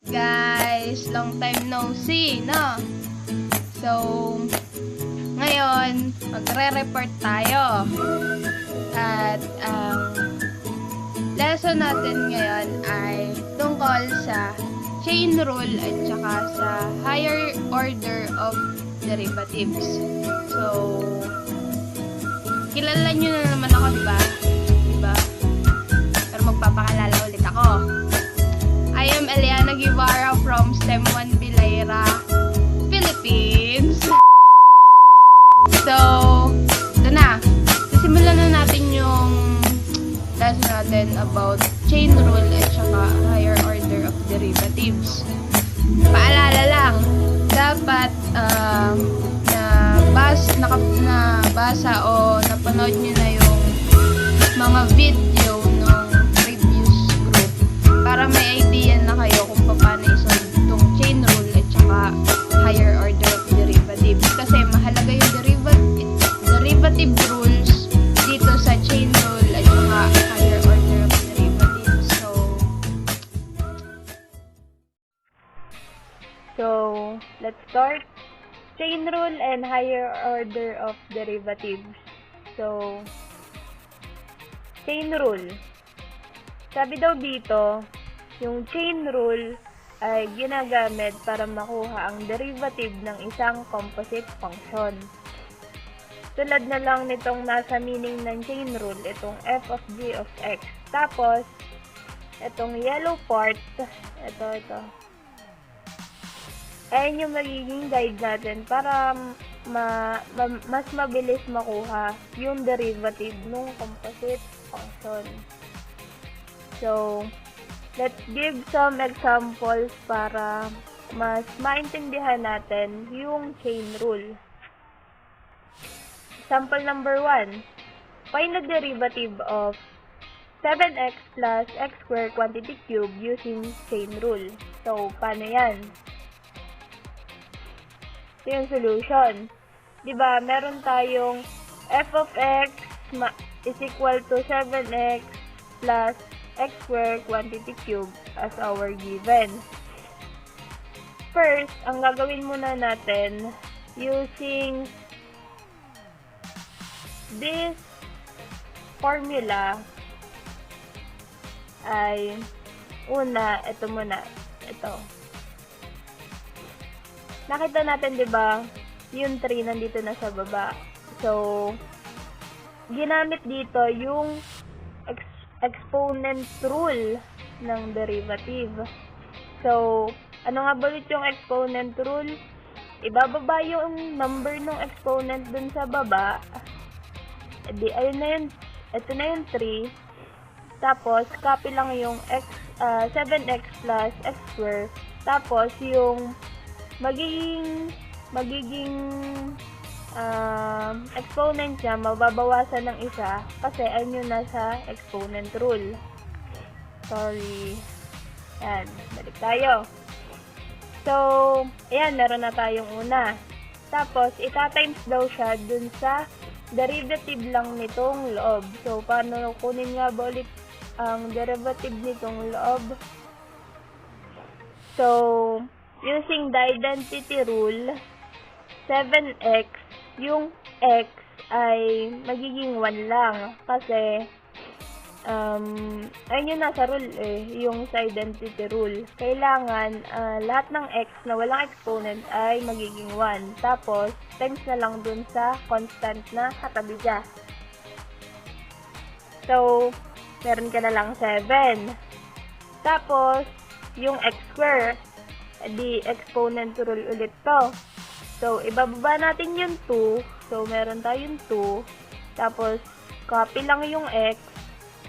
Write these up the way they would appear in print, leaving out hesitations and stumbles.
Guys, long time no see, no? So, ngayon, magre-report tayo. At ang lesson natin ngayon ay tungkol sa chain rule at saka sa higher order of derivatives. So, kilala nyo na naman ako, diba? Diba? Pero magpapakalala ulit ako. I am Alyanna Guevarra from STEM 1B Lyra, Philippines. So, ito na. Simulan na natin yung lesson natin about chain rule at saka higher order of derivatives. Paalala lang, dapat nabasa o napanood nyo na yung mga video ng previous group para may idea na kayo kung paano isolve itong chain rule at saka higher order of derivatives. Kasi mahalaga yung derivative rules dito sa chain rule at saka higher order of derivatives. So let's start. Chain rule and higher order of derivatives. So, chain rule. Sabi daw dito, yung chain rule ay ginagamit para makuha ang derivative ng isang composite function. Tulad na lang nitong nasa meaning ng chain rule, itong f of g of x. Tapos, itong yellow part, ito. Ayan yung magiging guide natin para mas mabilis makuha yung derivative ng composite function. So, let's give some examples para mas maintindihan natin yung chain rule. Example number 1. Find the derivative of 7x plus x squared quantity cube using chain rule. So, paano yan? Ito yung solution. Diba, meron tayong f of x is equal to 7x plus x squared quantity cube as our given. First, ang gagawin muna natin using this formula ay ito muna. Nakita natin, di ba, yung 3 nandito na sa baba. So, ginamit dito yung exponent rule ng derivative. So, ano nga ba ulit yung exponent rule? Ibababa yung number ng exponent dun sa baba. Di, ayun na yun. Ito na yung 3. Tapos, copy lang yung 7x plus x squared. Tapos, yung magiging exponent niya, mababawasan ng isa kasi ayun yung nasa exponent rule. Sorry. Yan. Balik tayo. So, ayan, meron na tayong una. Tapos, ita-times daw siya dun sa derivative lang nitong loob. So, paano kunin nga ba ulit ang derivative nitong loob? So, using the identity rule, 7x, yung x ay magiging 1 lang. Kasi, ayun yung nasa rule yung sa identity rule. Kailangan, lahat ng x na walang exponent ay magiging 1. Tapos, times na lang dun sa constant na katabi dyan. So, meron ka na lang 7. Tapos, yung x squared, di exponent rule ulit to. So, ibababa natin yung 2. So, meron tayong 2. Tapos, copy lang yung x.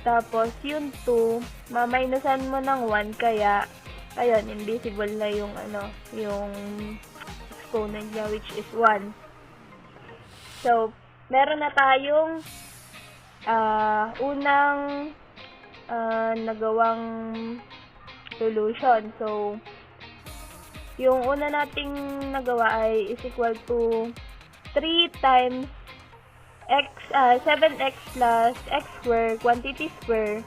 Tapos, yung 2, maminusan mo ng 1. Kaya, ayun, invisible na yung, yung exponent niya, which is 1. So, meron na tayong unang nagawang solution. So, yung una nating nagawa ay is equal to 3 times 7x plus x squared quantity square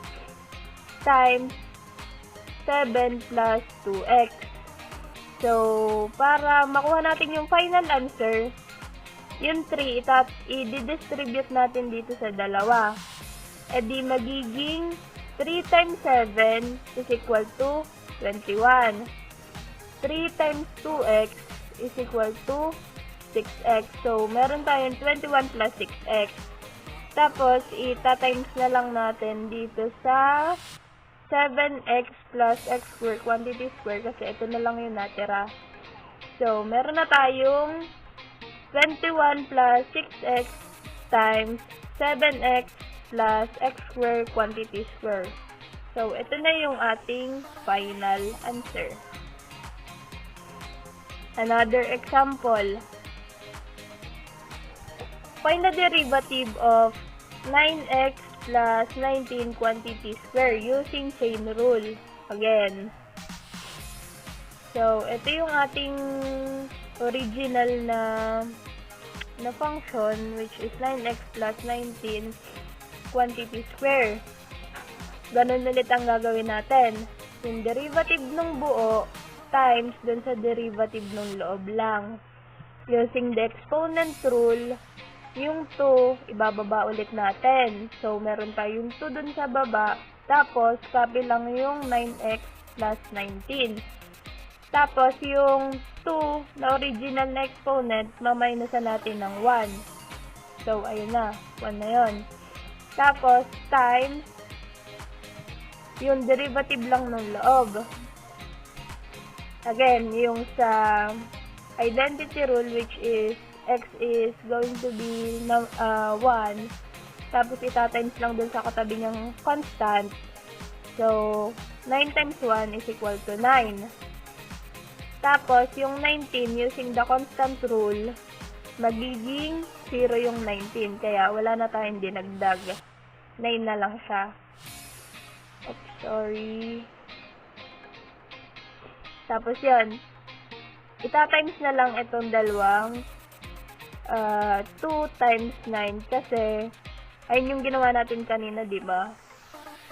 times 7 plus 2x. So, para makuha natin yung final answer, yung 3, i-distribute natin dito sa dalawa. E di magiging 3 times 7 is equal to 21. 3 times 2x is equal to 6x. So, meron tayong 21 plus 6x. Tapos, ita-times na lang natin dito sa 7x plus x square, quantity square, kasi ito na lang yung natira. So, meron na tayong 21 plus 6x times 7x plus x square, quantity square. So, ito na yung ating final answer. Another example. Find the derivative of 9x plus 19 quantity square using chain rule. Again. So, ito yung ating original na function, which is 9x plus 19 quantity square. Ganun ulit ang gagawin natin. Yung derivative ng buo times dun sa derivative ng loob lang. Using the exponent rule, yung 2, ibababa ulit natin. So, meron tayong 2 dun sa baba. Tapos, copy lang yung 9x plus 19. Tapos, yung 2 na original na exponent, maminusan natin ng 1. So, ayun na. 1 na yun. Tapos, times yung derivative lang ng loob. Again, yung sa identity rule, which is x is going to be 1. Tapos, itatimes lang dun sa katabi niyang constant. So, 9 times 1 is equal to 9. Tapos, yung 19, using the constant rule, magiging 0 yung 19. Kaya, wala na tayong dinagdag. 9 na lang siya. Oops, sorry. Tapos, yun. Itatimes na lang itong dalawang 2 times 9 kasi ayun yung ginawa natin kanina, diba?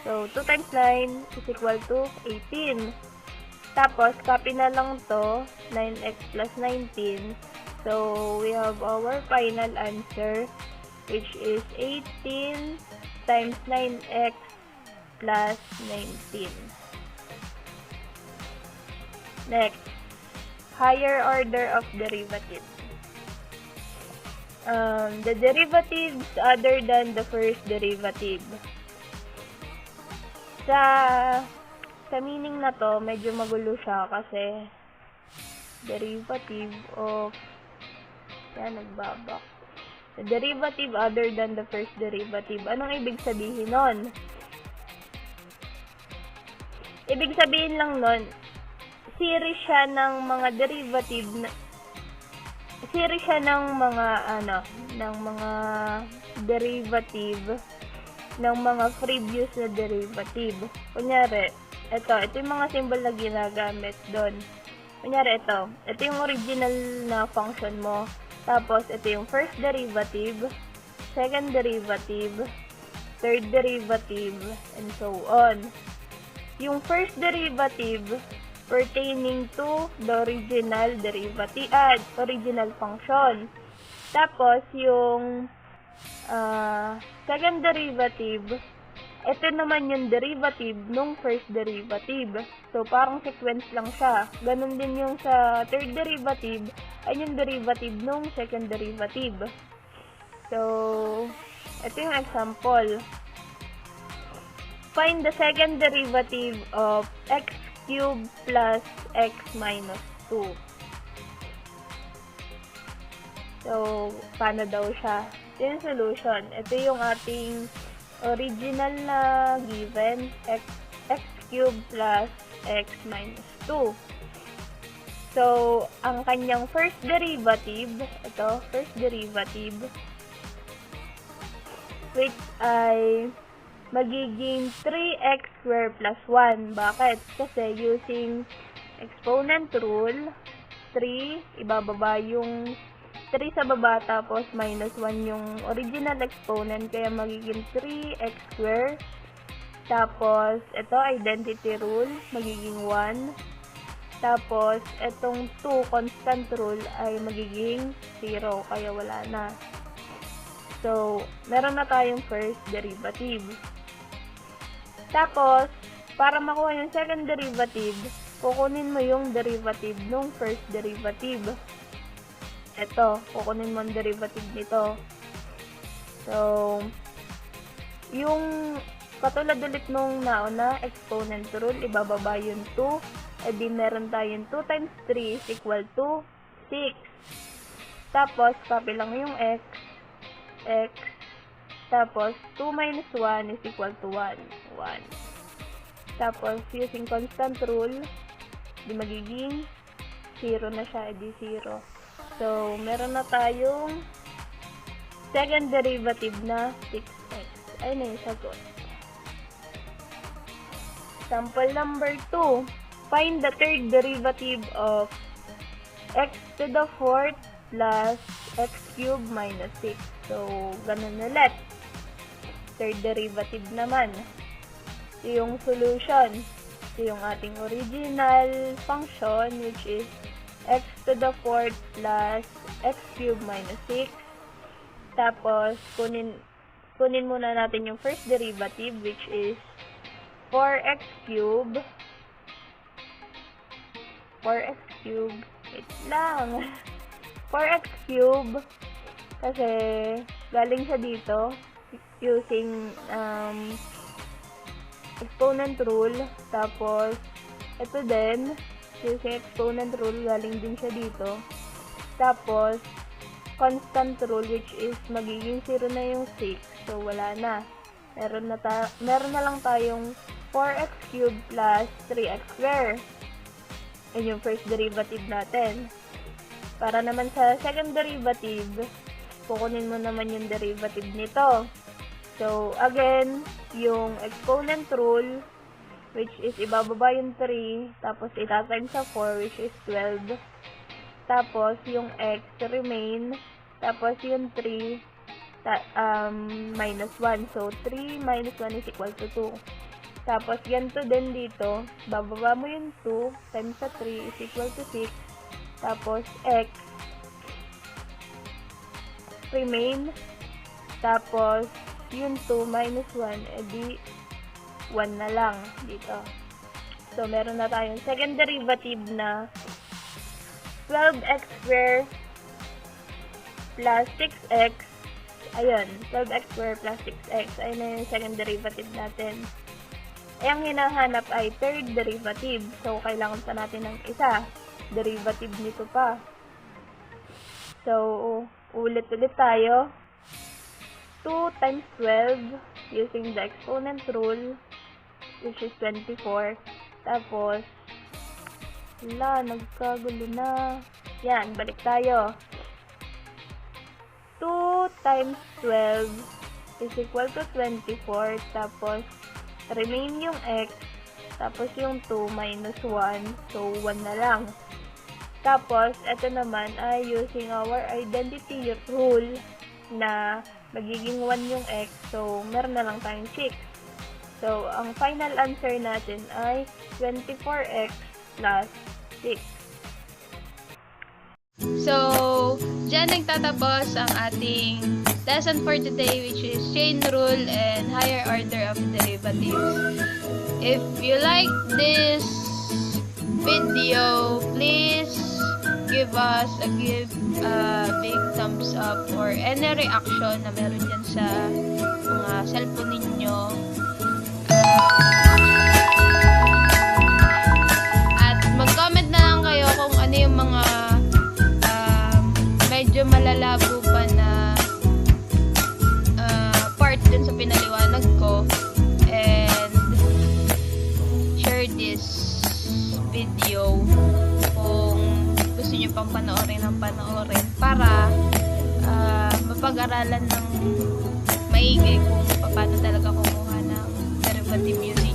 So, 2 times 9 is equal to 18. Tapos, copy na lang to, 9x plus 19. So, we have our final answer, which is 18 times 9x plus 19. Next, higher order of derivatives. The derivatives other than the first derivative. Sa meaning na to, medyo magulo siya kasi derivative of, yan, nagbabak. The derivative other than the first derivative. Anong ibig sabihin nun? Ibig sabihin lang nun, series siya ng mga derivative na, series siya ng mga derivative ng mga previous na derivative. Kunyari, ito yung mga symbol na ginagamit doon. Kunyari, ito yung original na function mo. Tapos, ito yung first derivative, second derivative, third derivative, and so on. Yung first derivative pertaining to the original derivative, original function. Tapos, yung second derivative, ito naman yung derivative nung first derivative. So, parang sequence lang siya. Ganon din yung sa third derivative, ay yung derivative nung second derivative. So, ito yung example. Find the second derivative of x cubed plus x minus 2. So, paano daw siya? Ito yung solution. Ito yung ating original na given, x cubed plus x minus 2. So, ang kanyang first derivative, ito, first derivative, which ay magiging 3x squared plus 1. Bakit? Kasi using exponent rule, 3, ibababa yung 3 sa baba, tapos minus 1 yung original exponent, kaya magiging 3x squared Tapos, ito, identity rule, magiging 1. Tapos, itong 2 constant rule ay magiging 0, kaya wala na. So, meron na tayong first derivative. Tapos, para makuha yung second derivative, kukunin mo yung derivative nung first derivative. Ito, kukunin mo ang derivative nito. So, yung katulad ulit nung nauna, exponent rule, ibababa yung 2. E di meron tayong 2 times 3 is equal to 6. Tapos, copy lang yung x. Tapos, 2 minus 1 is equal to 1. Tapos, using constant rule, di magiging 0 na siya, edi 0. So, meron na tayong second derivative na 6x. Ayun na yung sagot. Sample number 2. Find the third derivative of x to the fourth plus x cubed minus 6. So, ganun ulit. Third derivative naman. Ito yung solution. Ito yung ating original function, which is x to the fourth plus x cubed minus 6. Tapos, kunin muna natin yung first derivative, which is 4x cubed. 4x cubed. Wait lang. 4x cubed. Kasi, galing siya dito. Using, exponent rule. Tapos, ito din. Using exponent rule, galing din siya dito. Tapos, constant rule, which is magiging 0 na yung 6. So, wala na. Meron na lang tayong 4x cubed plus 3x squared. Yan yung first derivative natin. Para naman sa second derivative, kukunin mo naman yung derivative nito. So, again, yung exponent rule, which is ibababa yung 3, tapos itatimes sa 4, which is 12. Tapos, yung x remain, tapos yung 3, minus 1. So, 3 minus 1 is equal to 2. Tapos, ganito din dito. Bababa mo yung 2 times sa 3 is equal to 6. Tapos, x remain. Tapos, yung 2 minus 1, edi 1 na lang dito. So, meron na tayong second derivative na 12x squared plus 6x. Ayun, 12x squared plus 6x. Ayun na yung second derivative natin. Eh, ang hinahanap ay third derivative. So, kailangan pa natin ng isa. Derivative nito pa. So, ulit-ulit tayo. 2 times 12 using the exponent rule, which is 24. Tapos, nagkagulo na. Yan, balik tayo. 2 times 12 is equal to 24. Tapos, remain yung x. Tapos, yung 2 minus 1. So, 1 na lang. Tapos, ito naman ay using our identity rule na magiging 1 yung x. So, meron na lang tayong 6. So, ang final answer natin ay 24x plus 6. So, dyan nagtatapos ang ating lesson for today, which is chain rule and higher order of derivatives. If you like this video, please give us a big thumbs up or any reaction na meron dyan sa mga cellphone ninyo. At mag-comment na lang kayo kung ano yung mga medyo malalabo pa na part dun sa pinaliwanag ko, and share this video kung gusto nyo pang panoorin para mapag-aralan ng maigi kung paano talaga kumuha ng derivative music.